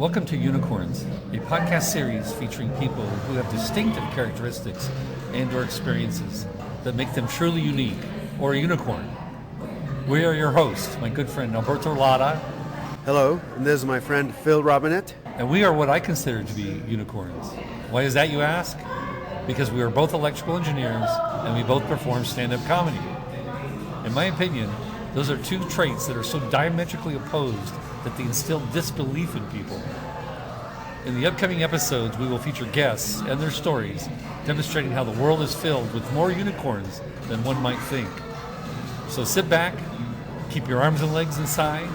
Welcome to Unicorns, a podcast series featuring people who have distinctive characteristics and or experiences that make them truly unique, or a unicorn. We are your hosts, my good friend Alberto Lara. Hello, and this is my friend Phil Robinet. And we are what I consider to be unicorns. Why is that, you ask? Because we are both electrical engineers and we both perform stand-up comedy. In my opinion, those are two traits that are so diametrically opposed that they instill disbelief in people. In the upcoming episodes, we will feature guests and their stories, demonstrating how the world is filled with more unicorns than one might think. So sit back, keep your arms and legs inside,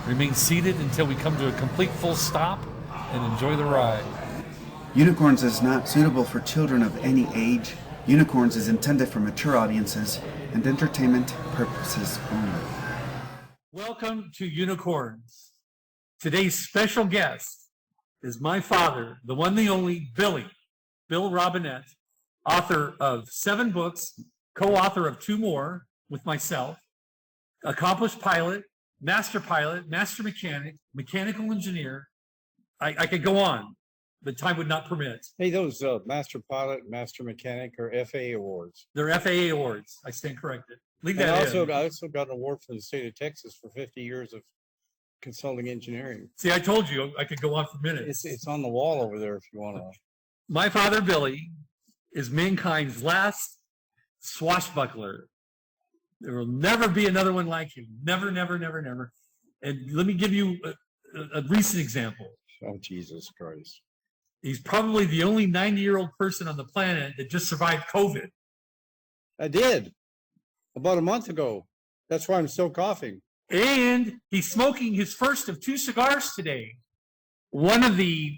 remain seated until we come to a complete full stop, and enjoy the ride. Unicorns is not suitable for children of any age. Unicorns is intended for mature audiences and entertainment purposes only. Welcome to Unicorns. Today's special guest is my father, the one, the only, Bill Robinet, author of 7 books, co-author of 2 more with myself, accomplished pilot, master mechanic, mechanical engineer. I could go on, but time would not permit. Hey, those master pilot, master mechanic are FAA awards. They're FAA awards. I stand corrected. Leave that I in. also got an award from the state of Texas for 50 years of consulting engineering. See, I told you I could go on for minutes. It's on the wall over there if you want to. My father, Billy, is mankind's last swashbuckler. There will never be another one like him. Never, never, never, never. And let me give you a recent example. Oh, Jesus Christ. He's probably the only 90-year-old person on the planet that just survived COVID. I did. About a month ago. That's why I'm still coughing. And he's smoking his first of 2 cigars today. One of the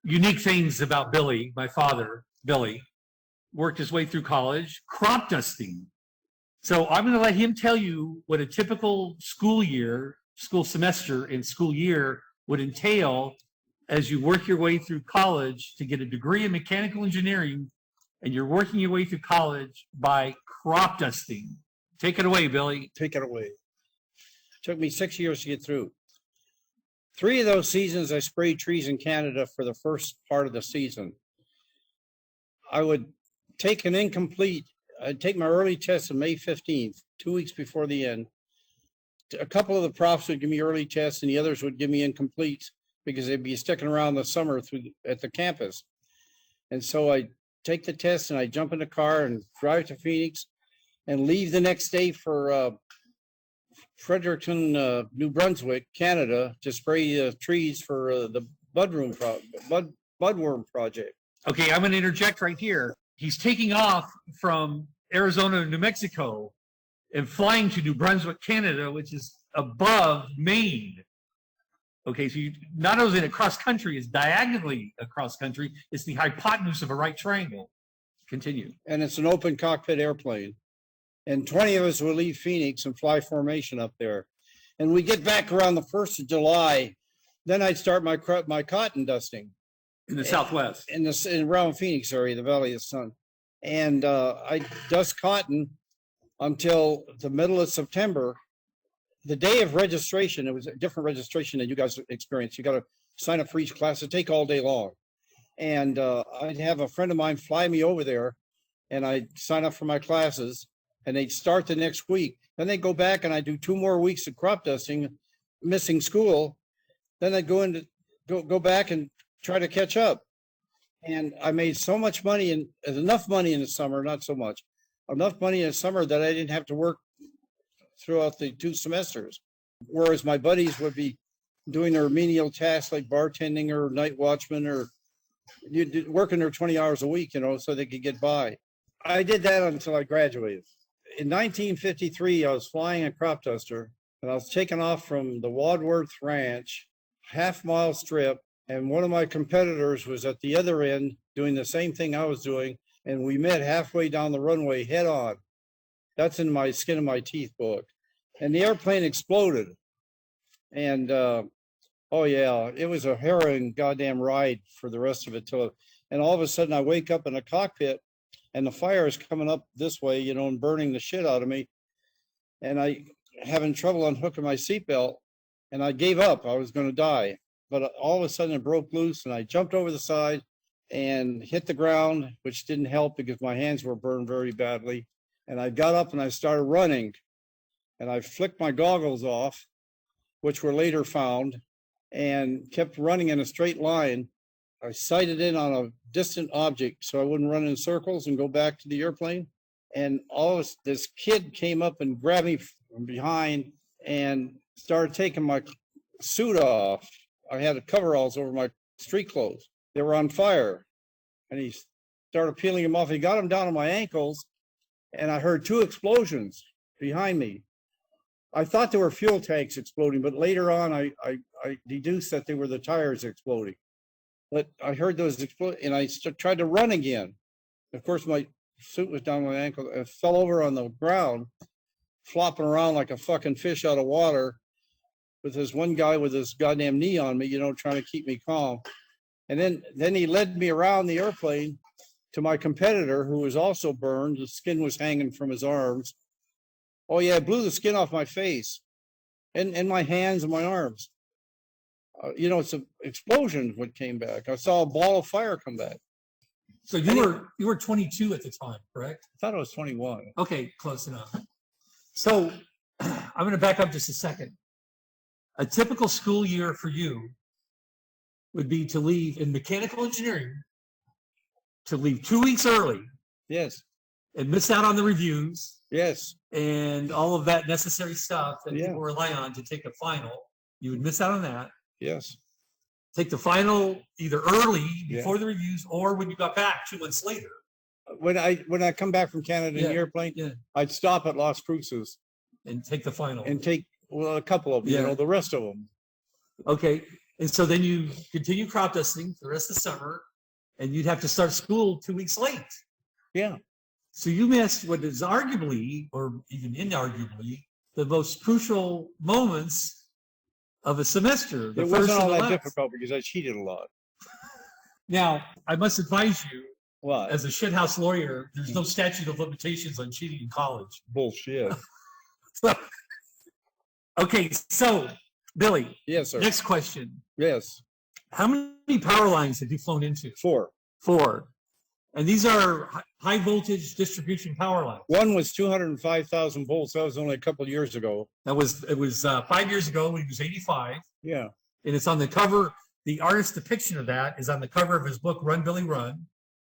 unique things about Billy, my father, Billy, worked his way through college, crop dusting. So I'm going to let him tell you what a typical school semester and school year would entail as you work your way through college to get a degree in mechanical engineering, and you're working your way through college by crop dusting. Take it away, Billy. Take it away. Took me 6 years to get through. 3 of those seasons, I sprayed trees in Canada for the first part of the season. I would take an incomplete, I'd take my early test on May 15th, 2 weeks before the end. A couple of the profs would give me early tests and the others would give me incomplete because they'd be sticking around the summer at the campus. And so I take the test and I jump in the car and drive to Phoenix and leave the next day for Fredericton, New Brunswick, Canada, to spray trees for the budworm project. Okay, I'm going to interject right here. He's taking off from Arizona to New Mexico and flying to New Brunswick, Canada, which is above Maine. Okay, so you not only in across country, it's diagonally across country. It's the hypotenuse of a right triangle. Continue. And it's an open cockpit airplane. And 20 of us will leave Phoenix and fly formation up there. And we get back around the 1st of July. Then I'd start my cotton dusting. In the Southwest. In around Phoenix area, the Valley of the Sun. And I dust cotton until the middle of September. The day of registration, it was a different registration than you guys experienced. You got to sign up for each class. It take all day long. And I'd have a friend of mine fly me over there and I'd sign up for my classes. And they'd start the next week. Then they'd go back and I'd do 2 more weeks of crop dusting, missing school. Then I'd go back and try to catch up. And I made so much money and enough money in the summer, not so much, enough money in the summer that I didn't have to work throughout the 2 semesters. Whereas my buddies would be doing their menial tasks like bartending or night watchman or working their 20 hours a week, so they could get by. I did that until I graduated. In 1953, I was flying a crop duster and I was taking off from the Wadworth Ranch, half-mile strip, and one of my competitors was at the other end doing the same thing I was doing, and we met halfway down the runway head on. That's in my Skin of My Teeth book. And the airplane exploded. And oh yeah, it was a harrowing goddamn ride for the rest of it. And all of a sudden I wake up in a cockpit and the fire is coming up this way, and burning the shit out of me. And I having trouble unhooking my seatbelt, and I gave up. I was going to die. but all of a sudden it broke loose and I jumped over the side and hit the ground, which didn't help because my hands were burned very badly. And I got up and I started running and I flicked my goggles off, which were later found, and kept running in a straight line. I sighted in on a distant object so I wouldn't run in circles and go back to the airplane. And this kid came up and grabbed me from behind and started taking my suit off. I had coveralls over my street clothes. They were on fire. And he started peeling them off. He got them down to my ankles. And I heard 2 explosions behind me. I thought they were fuel tanks exploding, but later on I deduced that they were the tires exploding. But I heard those explode, and I tried to run again. Of course, my suit was down my ankle. I fell over on the ground, flopping around like a fucking fish out of water, with this one guy with his goddamn knee on me, trying to keep me calm. And then he led me around the airplane to my competitor, who was also burned. The skin was hanging from his arms. Oh yeah, it blew the skin off my face and my hands and my arms. It's an explosion what came back. I saw a ball of fire come back. So you were 22 at the time, correct? I thought I was 21. Okay, close enough. So I'm going to back up just a second. A typical school year for you would be to leave in mechanical engineering, to leave 2 weeks early. Yes. And miss out on the reviews. Yes. And all of that necessary stuff that people rely on to take a final. You would miss out on that. Yes. Take the final either early before the reviews or when you got back 2 months later. When I come back from Canada in the airplane, I'd stop at Las Cruces and take the final and take a couple of them, the rest of them. Okay. And so then you continue crop dusting for the rest of the summer, and you'd have to start school 2 weeks late. Yeah. So you missed what is arguably, or even inarguably, the most crucial moments of a semester. It wasn't all that difficult because I cheated a lot. Now, I must advise you, what? As a shithouse lawyer, there's no statute of limitations on cheating in college. Bullshit. Okay, so Billy. Yes, sir. Next question. Yes. How many power lines have you flown into? 4. 4. And these are high voltage distribution power lines. One was 205,000 volts. That was only a couple of years ago. It was 5 years ago when he was 85. Yeah. And it's on the cover. The artist's depiction of that is on the cover of his book, Run, Billy, Run.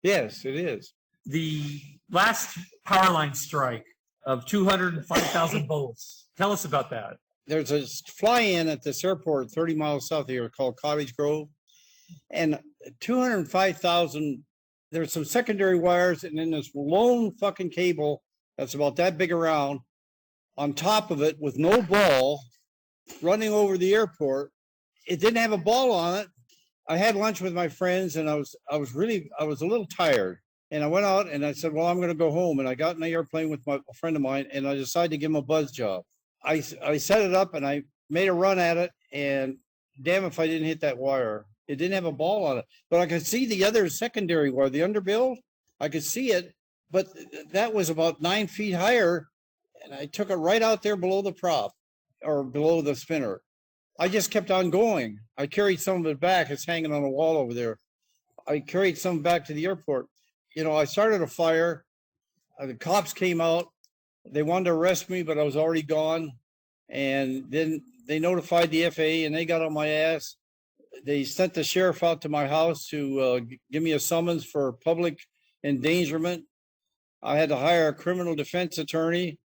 Yes, it is. The last power line strike of 205,000 volts. Tell us about that. There's a fly-in at this airport 30 miles south of here called Cottage Grove. And 205,000, there's some secondary wires and then this lone fucking cable that's about that big around on top of it with no ball running over the airport. It didn't have a ball on it. I had lunch with my friends and I was a little tired. And I went out and I said, well, I'm going to go home. And I got in the airplane with a friend of mine and I decided to give him a buzz job. I set it up and I made a run at it. And damn if I didn't hit that wire. It didn't have a ball on it. But I could see the other secondary wire, the underbuild. I could see it. But that was about 9 feet higher. And I took it right out there below the prop or below the spinner. I just kept on going. I carried some of it back. It's hanging on the wall over there. I carried some back to the airport. I started a fire. The cops came out. They wanted to arrest me, but I was already gone. And then they notified the FAA and they got on my ass. They sent the sheriff out to my house to give me a summons for public endangerment. I had to hire a criminal defense attorney.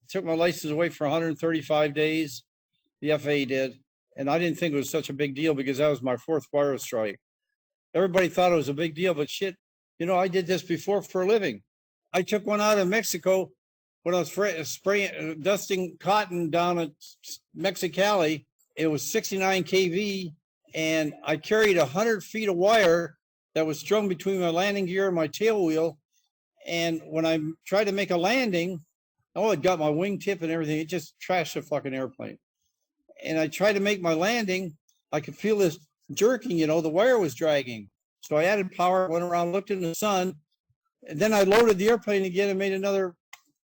Took my license away for 135 days. The FAA did. And I didn't think it was such a big deal because that was my 4th wire strike. Everybody thought it was a big deal, but shit, I did this before for a living. I took one out of Mexico when I was dusting cotton down at Mexicali. It was 69 kV, and I carried 100 feet of wire that was strung between my landing gear and my tail wheel. And when I tried to make a landing, it got my wingtip and everything. It just trashed the fucking airplane. And I tried to make my landing. I could feel this jerking, the wire was dragging. So I added power, went around, looked in the sun, and then I loaded the airplane again and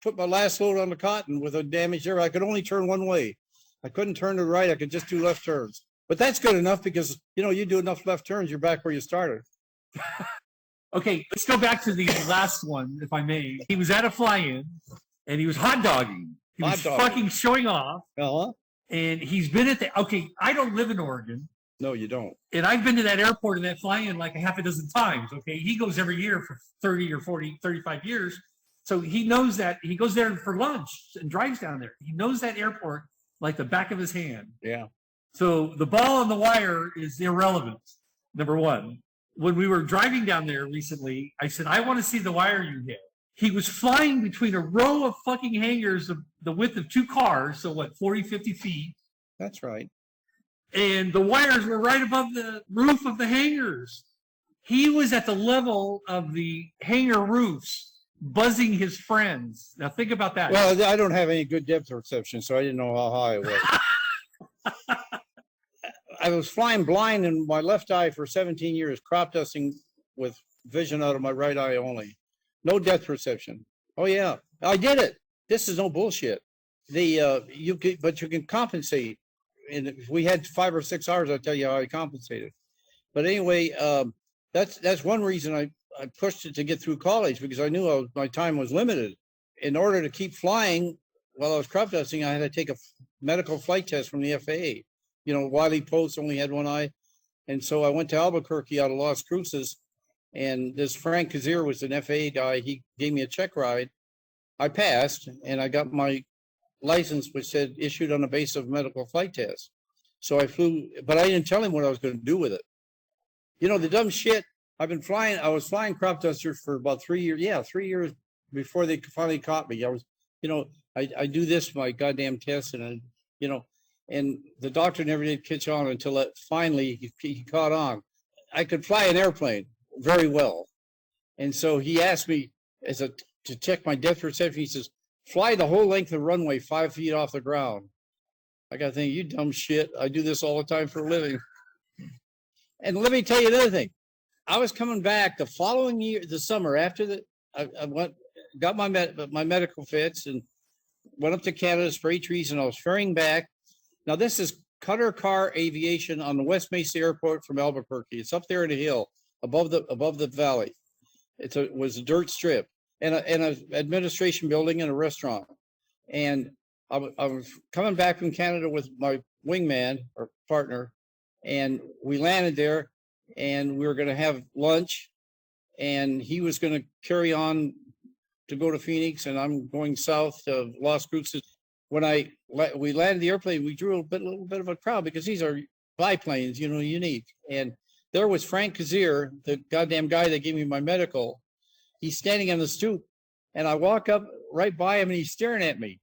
put my last load on the cotton with a damaged air. I could only turn one way. I couldn't turn to the right. I could just do left turns. But that's good enough because, you do enough left turns, you're back where you started. Okay, let's go back to the last one, if I may. He was at a fly-in, and he was hot dogging. He was fucking showing off. Uh-huh. And he's been at okay, I don't live in Oregon. No, you don't. And I've been to that airport and that fly-in like a half a dozen times, okay? He goes every year for 30 or 40, 35 years. So he knows that. He goes there for lunch and drives down there. He knows that airport like the back of his hand. Yeah. So the ball on the wire is irrelevant, number one. When we were driving down there recently, I said, I want to see the wire you hit. He was flying between a row of fucking hangars of the width of 2 cars, so 40, 50 feet. That's right. And the wires were right above the roof of the hangars. He was at the level of the hangar roofs, buzzing his friends. Now think about that. Well, I don't have any good depth perception, so I didn't know how high it was. I was flying blind in my left eye for 17 years, crop dusting with vision out of my right eye only. No depth perception. Oh yeah, I did it. This is no bullshit. But you can compensate. And if we had 5 or 6 hours, I'll tell you how I compensated. But anyway, that's one reason I pushed it to get through college, because I knew my time was limited. In order to keep flying while I was crop dusting, I had to take a medical flight test from the FAA. Wiley Post only had one eye. And so I went to Albuquerque out of Las Cruces, and this Frank Kazir was an FAA guy. He gave me a check ride. I passed, and I got my license, which said issued on the basis of medical flight test. So I flew, but I didn't tell him what I was going to do with it. The dumb shit, I was flying crop dusters for about 3 years. Yeah, 3 years before they finally caught me. I was, I do this, my goddamn test, and and the doctor never did catch on until finally he caught on. I could fly an airplane very well. And so he asked me to check my depth perception. He says, fly the whole length of the runway 5 feet off the ground. I got to think, you dumb shit. I do this all the time for a living. And let me tell you another thing. I was coming back the following year, the summer after I got my medical fits and went up to Canada, spray trees, and I was ferrying back. Now this is Cutter Car Aviation on the West Mesa Airport from Albuquerque. It's up there in the hill above the valley. It was a dirt strip and an administration building and a restaurant. And I was coming back from Canada with my wingman or partner, and we landed there, and we were going to have lunch, and he was going to carry on to go to Phoenix, and I'm going south to Las Cruces. When we landed the airplane, we drew a little bit of a crowd because these are biplanes, unique. And there was Frank Kazir, the goddamn guy that gave me my medical. He's standing on the stoop, and I walk up right by him, and he's staring at me.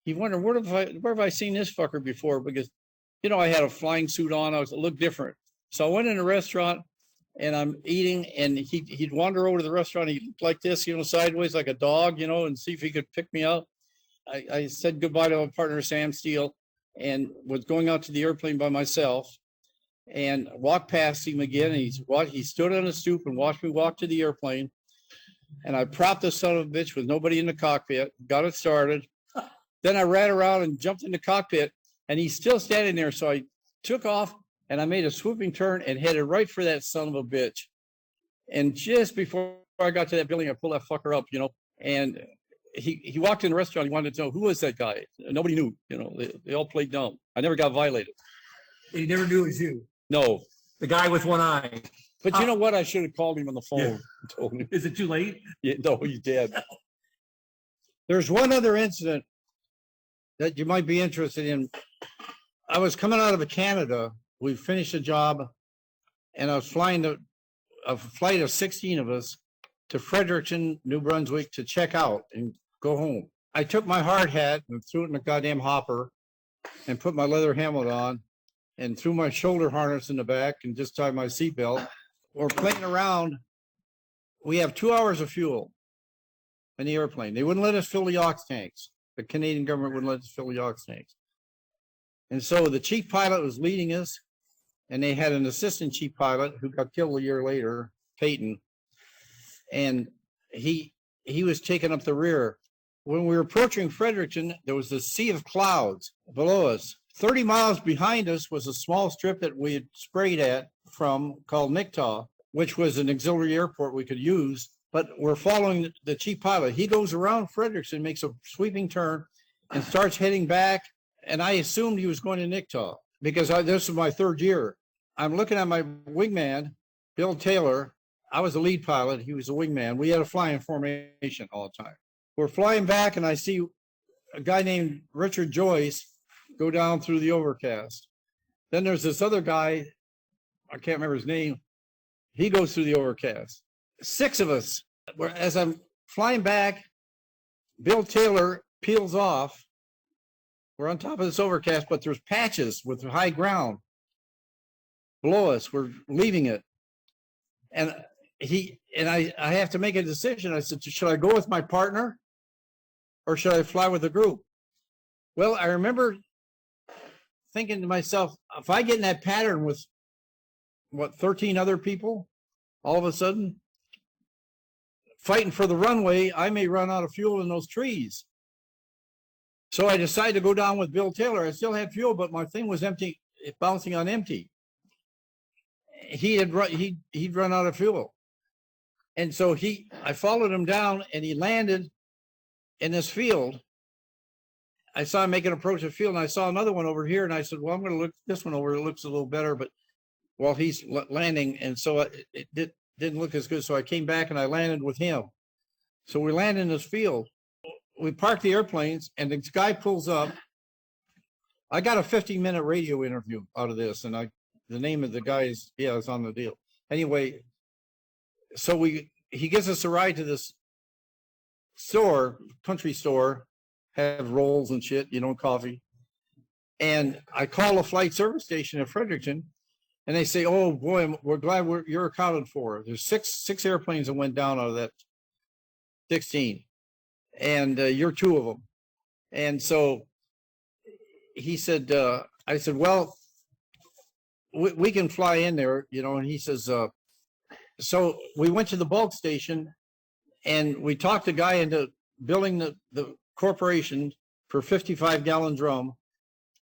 He wondered, where have I seen this fucker before? Because, I had a flying suit on. I looked different. So I went in a restaurant, and I'm eating, and he'd wander over to the restaurant. He looked like this, sideways like a dog, and see if he could pick me up. I said goodbye to my partner, Sam Steele, and was going out to the airplane by myself, and walked past him again. And he stood on a stoop and watched me walk to the airplane. And I propped the son of a bitch with nobody in the cockpit, got it started. Then I ran around and jumped in the cockpit, and he's still standing there. So I took off, and I made a swooping turn and headed right for that son of a bitch. And just before I got to that building, I pulled that fucker up, and he walked in the restaurant. He wanted to know, who was that guy? Nobody knew, they all played dumb. I never got violated. He never knew it was you. No. The guy with one eye. But you know what? I should have called him on the phone. Yeah. And told him. Is it too late? Yeah, no, he's dead. There's one other incident that you might be interested in. I was coming out of Canada. We finished a job, and I was flying a flight of 16 of us to Fredericton, New Brunswick, to check out and go home. I took my hard hat and threw it in the goddamn hopper and put my leather helmet on and threw my shoulder harness in the back and just tied my seatbelt. We're playing around. We have 2 hours of fuel in the airplane. They wouldn't let us fill the ox tanks. The Canadian government wouldn't let us fill the ox tanks. And so the chief pilot was leading us, and they had an assistant chief pilot who got killed a year later, Peyton. And he was taking up the rear. when we were approaching Fredericton, there was a sea of clouds below us. 30 miles behind us was a small strip that we had sprayed at from called Nicktaw, which was an auxiliary airport we could use. But we're following the chief pilot. He goes around Fredericton, makes a sweeping turn, and starts heading back. And I assumed he was going to Nicktaw because this was my third year. I'm looking at my wingman, Bill Taylor. I was the lead pilot. He was the wingman. We had a flying formation all the time. We're flying back, and I see a guy named Richard Joyce go down through the overcast. Then there's this other guy, I can't remember his name. He goes through the overcast. 6 of us. As I'm flying back, Bill Taylor peels off. We're on top of this overcast, but there's patches with high ground below us. We're leaving it. And I have to make a decision. I said, should I go with my partner or should I fly with the group? Well, I remember thinking to myself, if I get in that pattern with 13 other people, all of a sudden fighting for the runway, I may run out of fuel in those trees. So I decided to go down with Bill Taylor. I still had fuel, but my thing was empty, bouncing on empty. He'd run out of fuel. And so I followed him down, and he landed in this field. I saw him make an approach to the field, and I saw another one over here, and I said, well, I'm going to look this one over. It looks a little better, but while he's landing, and so it didn't look as good. So I came back and I landed with him. So we landed in this field. We parked the airplanes, and this guy pulls up. I got a 15-minute radio interview out of this, and the name of the guy is it's on the deal. Anyway, so he gives us a ride to this store, country store, have rolls and shit, coffee. And I call a flight service station in Fredericton, and they say, oh boy, we're glad you're accounted for. There's six airplanes that went down out of that 16, and you're 2 of them. And so he said, I said, well, we can fly in there, and he says, so we went to the bulk station and we talked the guy into building the corporation for 55-gallon drum.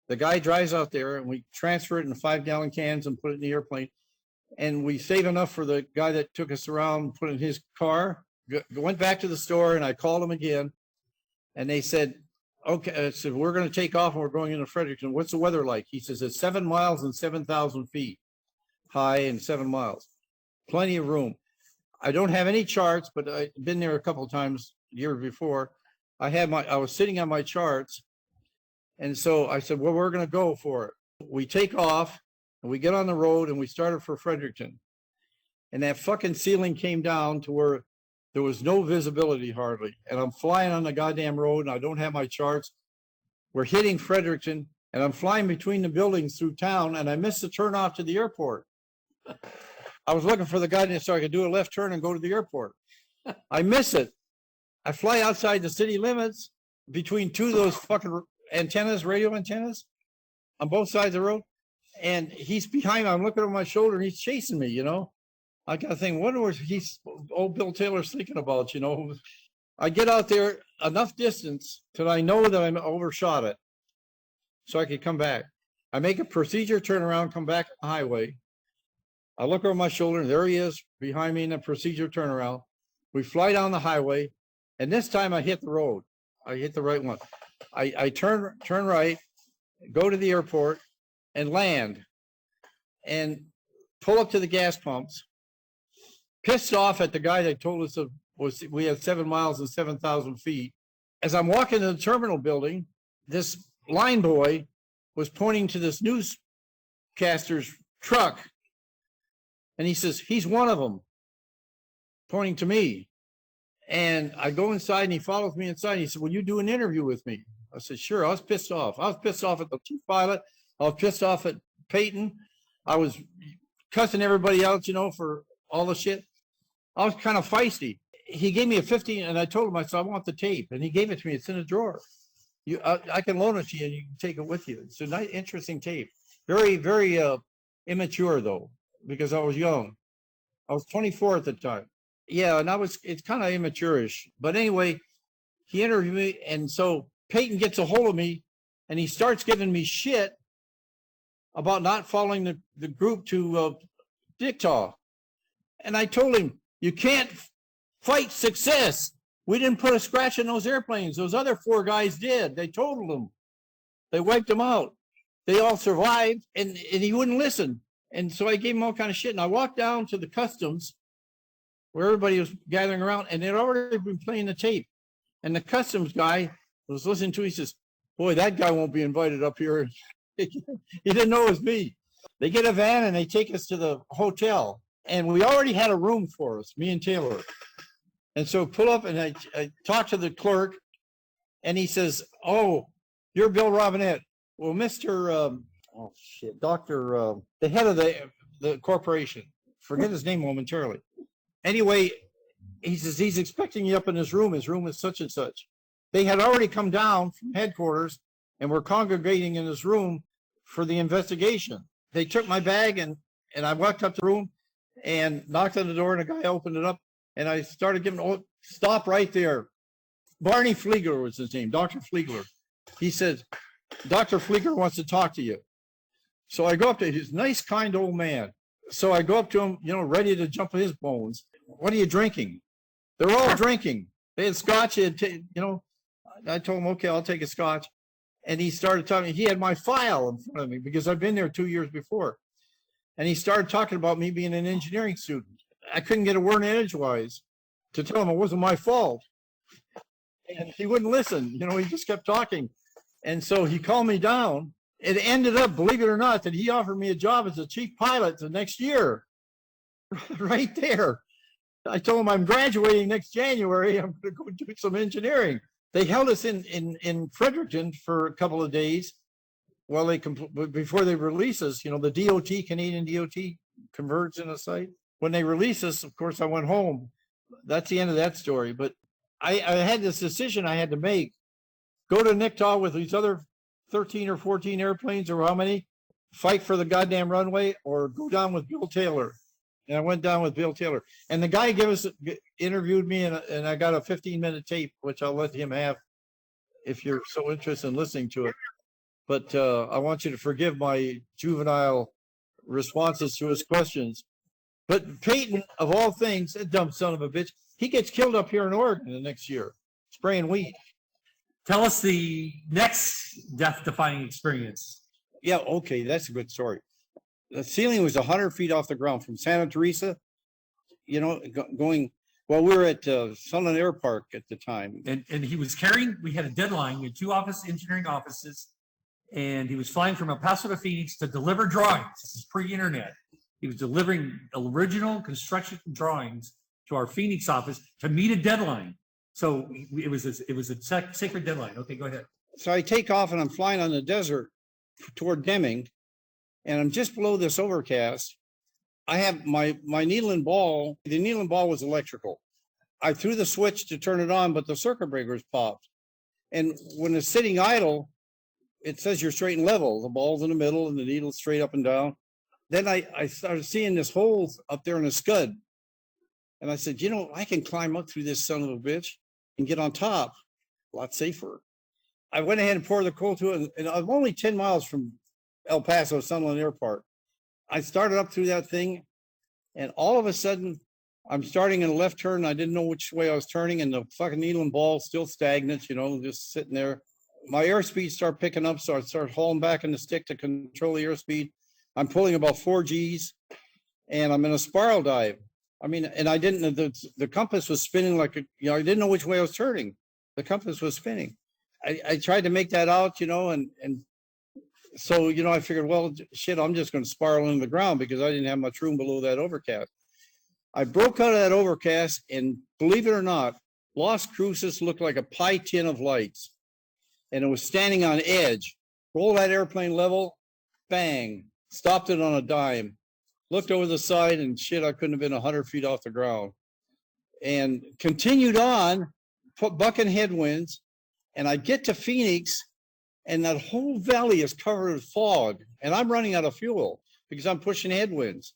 The guy drives out there and we transfer it in 5-gallon cans and put it in the airplane. And we save enough for the guy that took us around, put it in his car, went back to the store, and I called him again. And they said, okay, I said, we're going to take off and we're going into Fredericton. What's the weather like? He says, it's 7 miles and 7,000 feet high and 7 miles. Plenty of room. I don't have any charts, but I've been there a couple of times the year before. I was sitting on my charts. And so I said, well, we're going to go for it. We take off and we get on the road and we started for Fredericton. And that fucking ceiling came down to where there was no visibility hardly. And I'm flying on the goddamn road and I don't have my charts. We're hitting Fredericton and I'm flying between the buildings through town and I missed the turn off to the airport. I was looking for the guy so I could do a left turn and go to the airport. I miss it. I fly outside the city limits between 2 of those fucking antennas, radio antennas on both sides of the road. And he's behind me. I'm looking over my shoulder and he's chasing me, I got to think, what was old Bill Taylor's thinking about, I get out there enough distance till I know that I'm overshot it so I could come back. I make a procedure turnaround, come back on the highway. I look over my shoulder and there he is behind me in a procedure turnaround. We fly down the highway and this time I hit the road. I hit the right one. I turn right, go to the airport and land and pull up to the gas pumps. Pissed off at the guy that told us we had 7 miles and 7,000 feet. As I'm walking to the terminal building, this line boy was pointing to this newscaster's truck. And he says, he's one of them, pointing to me. And I go inside and he follows me inside. He said, will you do an interview with me? I said, sure. I was pissed off. I was pissed off at the chief pilot. I was pissed off at Peyton. I was cussing everybody out, for all the shit. I was kind of feisty. He gave me a 15 and I told him, I said, I want the tape. And he gave it to me. It's in a drawer. I can loan it to you and you can take it with you. It's a nice, interesting tape. Very, very immature though, because I was young. I was 24 at the time. Yeah, and it's kind of immature-ish. But anyway, he interviewed me. And so Peyton gets a hold of me and he starts giving me shit about not following the group to Dictaw. And I told him, you can't fight success. We didn't put a scratch in those airplanes. Those other 4 guys did. They totaled them. They wiped them out. They all survived, and he wouldn't listen. And so I gave him all kind of shit. And I walked down to the customs where everybody was gathering around, and they'd already been playing the tape. And the customs guy was listening to it. He says, boy, that guy won't be invited up here. He didn't know it was me. They get a van and they take us to the hotel. And we already had a room for us, me and Taylor. And so pull up and I talk to the clerk and he says, oh, you're Bill Robinet. Well, Mr. Dr. The head of the corporation, forget his name momentarily. Anyway, he says, he's expecting you up in his room. His room is such and such. They had already come down from headquarters and were congregating in his room for the investigation. They took my bag and I walked up to the room and knocked on the door and a guy opened it up and I started giving, oh, stop right there. Barney Fliegler was his name, Dr. Fliegler. He said, Dr. Fliegler wants to talk to you. So I go up to his nice, kind old man. So I go up to him, ready to jump his bones. What are you drinking? They're all drinking. They had scotch, I told him, okay, I'll take a scotch. And he started talking, he had my file in front of me because I've been there 2 years before. And he started talking about me being an engineering student. I couldn't get a word in edgewise to tell him it wasn't my fault. And he wouldn't listen, he just kept talking. And so he calmed me down. It ended up, believe it or not, that he offered me a job as a chief pilot the next year. Right there. I told him I'm graduating next January. I'm going to go do some engineering. They held us in Fredericton for a couple of days while before they release us. The DOT, Canadian DOT, converts in a site. When they released us, of course, I went home. That's the end of that story. But I had this decision I had to make. Go to Nicktaw with these other 13 or 14 airplanes or how many, fight for the goddamn runway, or go down with Bill Taylor. And I went down with Bill Taylor. And the guy interviewed me, and I got a 15-minute tape, which I'll let him have if you're so interested in listening to it. But I want you to forgive my juvenile responses to his questions. But Peyton, of all things, a dumb son of a bitch, he gets killed up here in Oregon the next year, spraying weed. Tell us the next death-defying experience. Yeah, okay, that's a good story. The ceiling was 100 feet off the ground from Santa Teresa, going, we were at Sunland Air Park at the time. And he was we had a deadline, we had 2 engineering offices, and he was flying from El Paso to Phoenix to deliver drawings. This is pre-internet. He was delivering original construction drawings to our Phoenix office to meet a deadline. So it was a sacred deadline. Okay, go ahead. So I take off and I'm flying on the desert toward Deming, and I'm just below this overcast. I have my needle and ball. The needle and ball was electrical. I threw the switch to turn it on, but the circuit breakers popped. And when it's sitting idle, it says you're straight and level. The ball's in the middle and the needle's straight up and down. Then I started seeing this hole up there in the scud. And I said, I can climb up through this son of a bitch and get on top. A lot safer. I went ahead and poured the coal to it. And I'm only 10 miles from El Paso, Sunland Air Park. I started up through that thing. And all of a sudden, I'm starting in a left turn. I didn't know which way I was turning. And the fucking needle and ball still stagnant, just sitting there. My airspeed started picking up. So I started hauling back in the stick to control the airspeed. I'm pulling about 4 Gs. And I'm in a spiral dive. And I didn't, the compass was spinning like, I didn't know which way I was turning. The compass was spinning. I tried to make that out, and so, I figured, well, shit, I'm just going to spiral into the ground because I didn't have much room below that overcast. I broke out of that overcast, and believe it or not, Las Cruces looked like a pie tin of lights, and it was standing on edge. Roll that airplane level, bang, stopped it on a dime. Looked over the side and shit, I couldn't have been 100 feet off the ground. And continued on, bucking headwinds. And I get to Phoenix and that whole valley is covered with fog. And I'm running out of fuel because I'm pushing headwinds.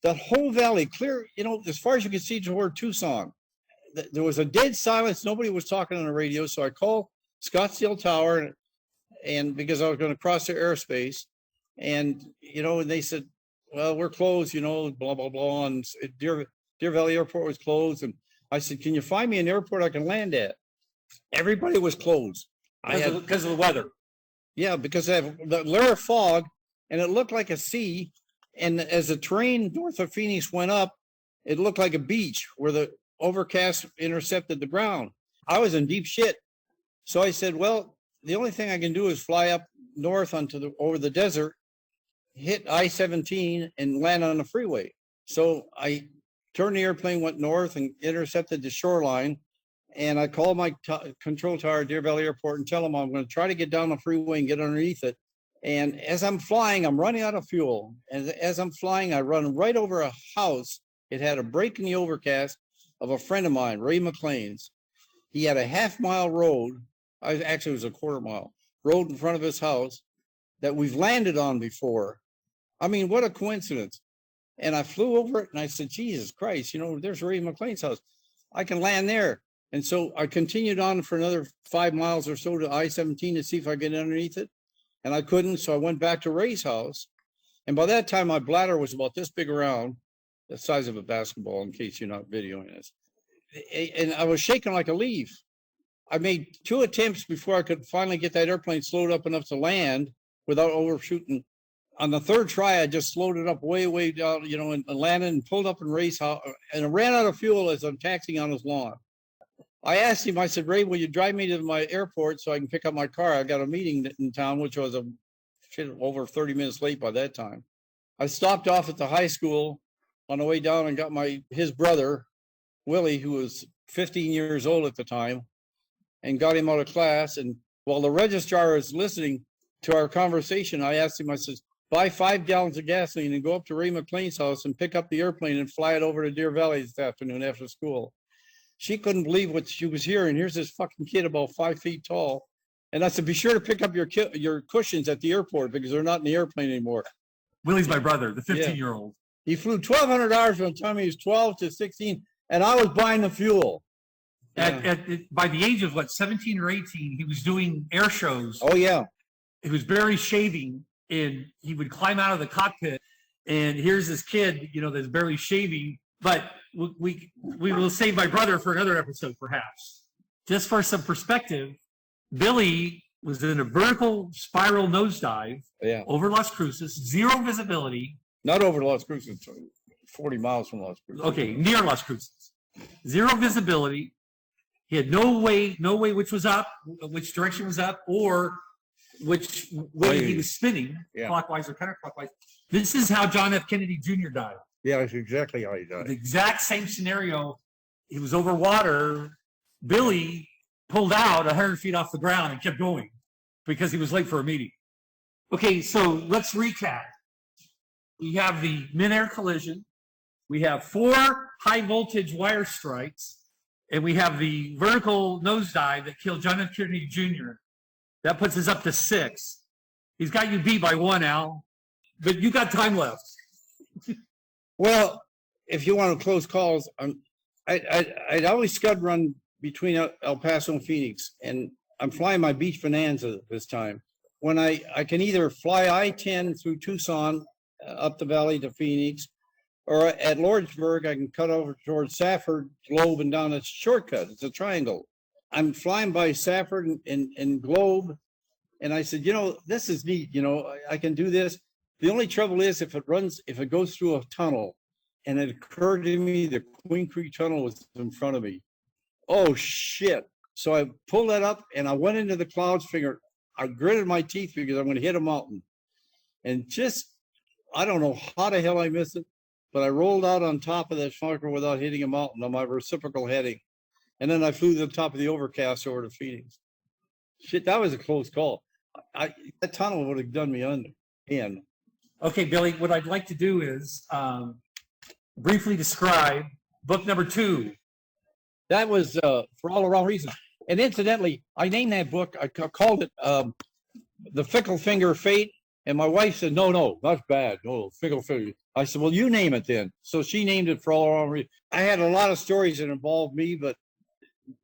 That whole valley clear, as far as you can see toward Tucson. there was a dead silence. Nobody was talking on the radio. So I called Scottsdale Tower and because I was going to cross their airspace and, and they said, well, we're closed, blah, blah, blah. And Deer Valley Airport was closed. And I said, can you find me an airport I can land at? Everybody was closed. Because of the weather. Yeah, because I have the layer of fog and it looked like a sea. And as the terrain north of Phoenix went up, it looked like a beach where the overcast intercepted the ground. I was in deep shit. So I said, well, the only thing I can do is fly up north over the desert, hit I-17 and land on the freeway. So I turned the airplane, went north and intercepted the shoreline. And I called my control tower at Deer Valley Airport and tell them I'm going to try to get down the freeway and get underneath it. And as I'm flying, I'm running out of fuel. And as I'm flying, I run right over a house. It had a break in the overcast of a friend of mine, Ray McLean's. He had a half-mile road. Actually, it was a quarter-mile road in front of his house that we've landed on before. I mean, what a coincidence. And I flew over it and I said, Jesus Christ, there's Ray McLean's house. I can land there. And so I continued on for another 5 miles or so to I-17 to see if I could get underneath it. And I couldn't. So I went back to Ray's house. And by that time, my bladder was about this big around, the size of a basketball, in case you're not videoing this. And I was shaking like a leaf. I made 2 attempts before I could finally get that airplane slowed up enough to land without overshooting. On the 3rd try, I just slowed it up way, way down, and landed and pulled up in Ray's house. And I ran out of fuel as I'm taxiing on his lawn. I asked him, I said, Ray, will you drive me to my airport so I can pick up my car? I got a meeting in town, which was over 30 minutes late by that time. I stopped off at the high school on the way down and got his brother, Willie, who was 15 years old at the time, and got him out of class. And while the registrar was listening to our conversation, I asked him, I said, buy 5 gallons of gasoline and go up to Ray McLean's house and pick up the airplane and fly it over to Deer Valley this afternoon after school. She couldn't believe what she was hearing. Here's this fucking kid about 5 feet tall. And I said, be sure to pick up your cushions at the airport because they're not in the airplane anymore. Willie's my brother, the 15-year-old. He flew 1,200 hours from the time he was 12 to 16, and I was buying the fuel. By the age of 17 or 18, he was doing air shows. Oh, yeah. He was barely shaving, and he would climb out of the cockpit. And here's this kid, that's barely shaving. But we will save my brother for another episode, perhaps. Just for some perspective, Billy was in a vertical spiral nosedive over Las Cruces, 0 visibility. Not over Las Cruces, 40 miles from Las Cruces. Okay, near Las Cruces. 0 visibility. He had no way which was up, which direction was up, or which way he was spinning, clockwise or counterclockwise. This is how John F. Kennedy Jr. died. Yeah, that's exactly how he died. The exact same scenario. He was over water. Billy pulled out 100 feet off the ground and kept going because he was late for a meeting. Okay, so let's recap. We have the mid-air collision. We have 4 high voltage wire strikes. And we have the vertical nosedive that killed John F. Kennedy Jr. That puts us up to 6. He's got you beat by 1, Al. But you got time left. Well, if you want to close calls, I'd always scud run between El Paso and Phoenix, and I'm flying my Beach Bonanza this time. When I can either fly I-10 through Tucson up the valley to Phoenix, or at Lordsburg, I can cut over towards Safford, Globe, and down a shortcut. It's a triangle. I'm flying by Safford and Globe, and I said, this is neat. I can do this. The only trouble is if it goes through a tunnel, and it occurred to me the Queen Creek Tunnel was in front of me. Oh, shit. So I pulled that up, and I went into the clouds, figured I gritted my teeth because I'm going to hit a mountain. And I don't know how the hell I missed it, but I rolled out on top of that fucker without hitting a mountain on my reciprocal heading. And then I flew to the top of the overcast over to Phoenix. Shit, that was a close call. That tunnel would have done me under. And okay, Billy, what I'd like to do is briefly describe book number 2. That was For All the Wrong Reasons. And incidentally, I named that book, I called it The Fickle Finger Fate. And my wife said, no, that's bad. No, Fickle Finger. I said, well, you name it then. So she named it For All the Wrong Reasons. I had a lot of stories that involved me, but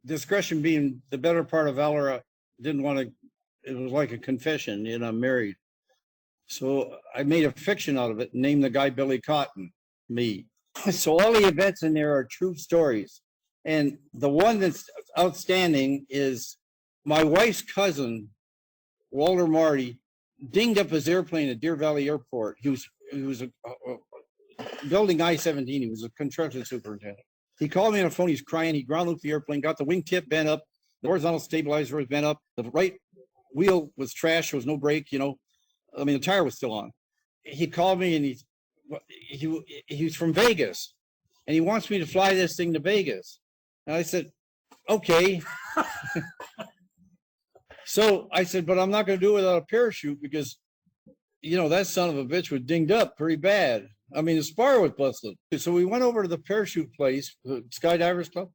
discretion being the better part of valor, I didn't want to, it was like a confession, you know, I'm married. So I made a fiction out of it and named the guy Billy Cotton, me. So all the events in there are true stories. And the one that's outstanding is my wife's cousin, Walter Marty, dinged up his airplane at Deer Valley Airport. He was building I-17. He was a construction superintendent. He called me on the phone. He's crying. He ground looped the airplane, got the wingtip bent up. The horizontal stabilizer was bent up. The right wheel was trash. There was no brake, you know. I mean, the tire was still on. He called me and he's from Vegas and he wants me to fly this thing to Vegas. And I said, okay. So I said, but I'm not going to do it without a parachute because, you know, that son of a bitch was dinged up pretty bad. I mean, the spar was busted. So we went over to the parachute place, the Skydivers Club,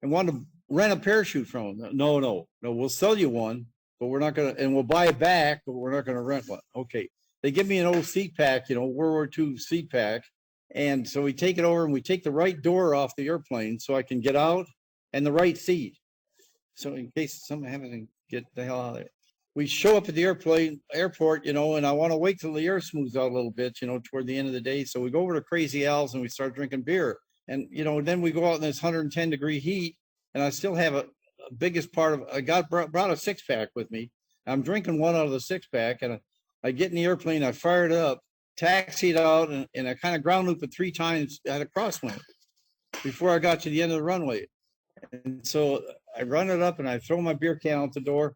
and wanted to rent a parachute from them. No, we'll sell you one, but we're not going to, and we'll buy it back, but we're not going to rent one. Okay. They give me an old seat pack, you know, World War II seat pack. And so we take it over and we take the right door off the airplane so I can get out and the right seat. So in case something happens, to get the hell out of there. We show up at the airport, you know, and I want to wait till the air smooths out a little bit, you know, toward the end of the day. So we go over to Crazy Al's and we start drinking beer. And, you know, then we go out in this 110-degree heat and I still have a biggest part of, I brought a six pack with me. I'm drinking one out of the six pack and I get in the airplane, I fire it up, taxied out, and I kind of ground looped it 3 times at a crosswind before I got to the end of the runway. And so I run it up and I throw my beer can out the door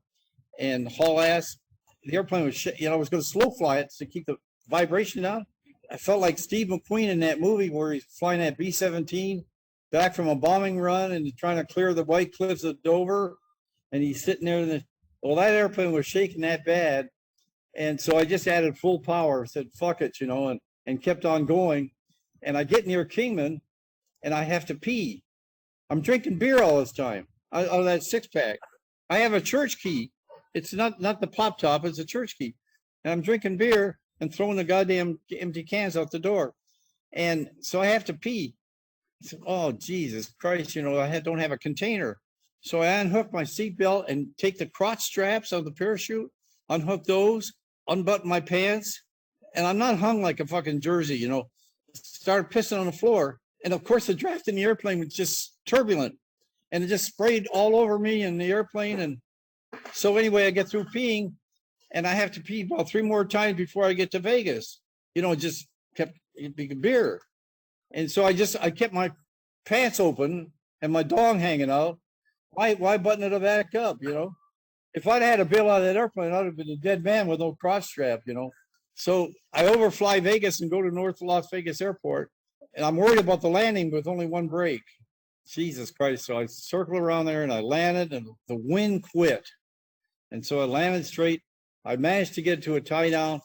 and haul ass. The airplane was, you know, I was going to slow fly it to keep the vibration down. I felt like Steve McQueen in that movie where he's flying that B-17 back from a bombing run and trying to clear the White Cliffs of Dover. And he's sitting there. Well, that airplane was shaking that bad. And so I just added full power, said, fuck it, you know, and kept on going. And I get near Kingman and I have to pee. I'm drinking beer all this time out of that six pack. I have a church key. It's not the pop top, it's a church key. And I'm drinking beer and throwing the goddamn empty cans out the door. And so I have to pee. I said, oh, Jesus Christ, you know, don't have a container. So I unhook my seatbelt and take the crotch straps of the parachute, unhook those, unbutton my pants. And I'm not hung like a fucking jersey, you know, started pissing on the floor. And of course, the draft in the airplane was just turbulent and it just sprayed all over me in the airplane. And so anyway, I get through peeing and I have to pee about 3 more times before I get to Vegas. You know, it just kept being beer. And so I kept my pants open and my dong hanging out. Why button it back up, you know? If I'd had a bill out of that airplane, I'd have been a dead man with no cross strap, you know? So I overfly Vegas and go to North Las Vegas Airport. And I'm worried about the landing with only 1 brake. Jesus Christ. So I circle around there and I landed and the wind quit. And so I landed straight. I managed to get to a tie down.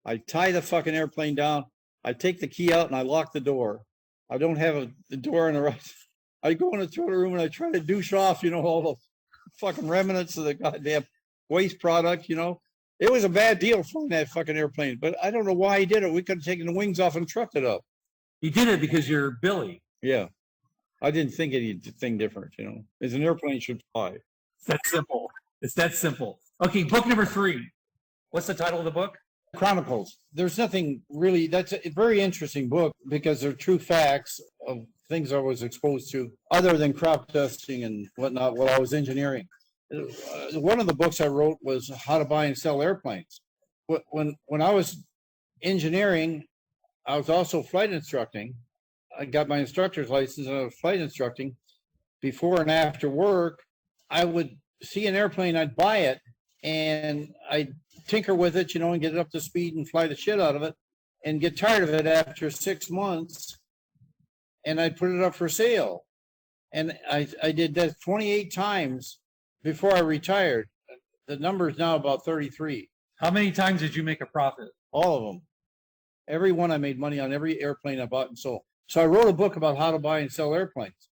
I tie the fucking airplane down. I take the key out and I lock the door. I don't have the door on the right. I go in the toilet room and I try to douche off, you know, all the fucking remnants of the goddamn waste product, you know. It was a bad deal flying that fucking airplane, but I don't know why he did it. We could have taken the wings off and trucked it up. You did it because you're Billy. Yeah. I didn't think anything different, you know. As an airplane should fly. It's that simple. It's that simple. Okay, book number 3. What's the title of the book? Chronicles. There's nothing really, that's a very interesting book because they're true facts of things I was exposed to other than crop dusting and whatnot while I was engineering. One of the books I wrote was how to buy and sell airplanes. When I was engineering, I was also flight instructing. I got my instructor's license and I was flight instructing. Before and after work, I would see an airplane, I'd buy it, and I'd tinker with it, you know, and get it up to speed and fly the shit out of it and get tired of it after 6 months. And I'd put it up for sale. And I did that 28 times before I retired. The number is now about 33. How many times did you make a profit? All of them. Every one I made money on, every airplane I bought and sold. So I wrote a book about how to buy and sell airplanes.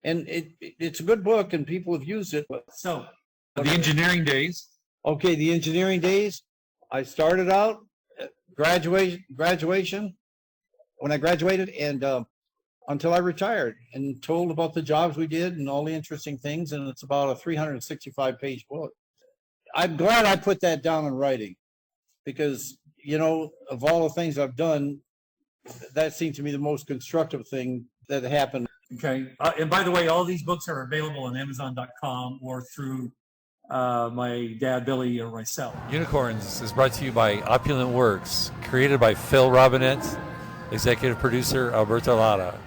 And it's a good book and people have used it. But So the engineering days. okay, the engineering days, I started out graduation when I graduated, and until I retired and told about the jobs we did and all the interesting things. And it's about a 365-page book. I'm glad I put that down in writing because, you know, of all the things I've done, that seemed to me the most constructive thing that happened. Okay. And by the way, all these books are available on Amazon.com or through my dad, Billy, or myself. Unicorns is brought to you by Opulent Works, created by Phil Robinet, executive producer Alberto Lara.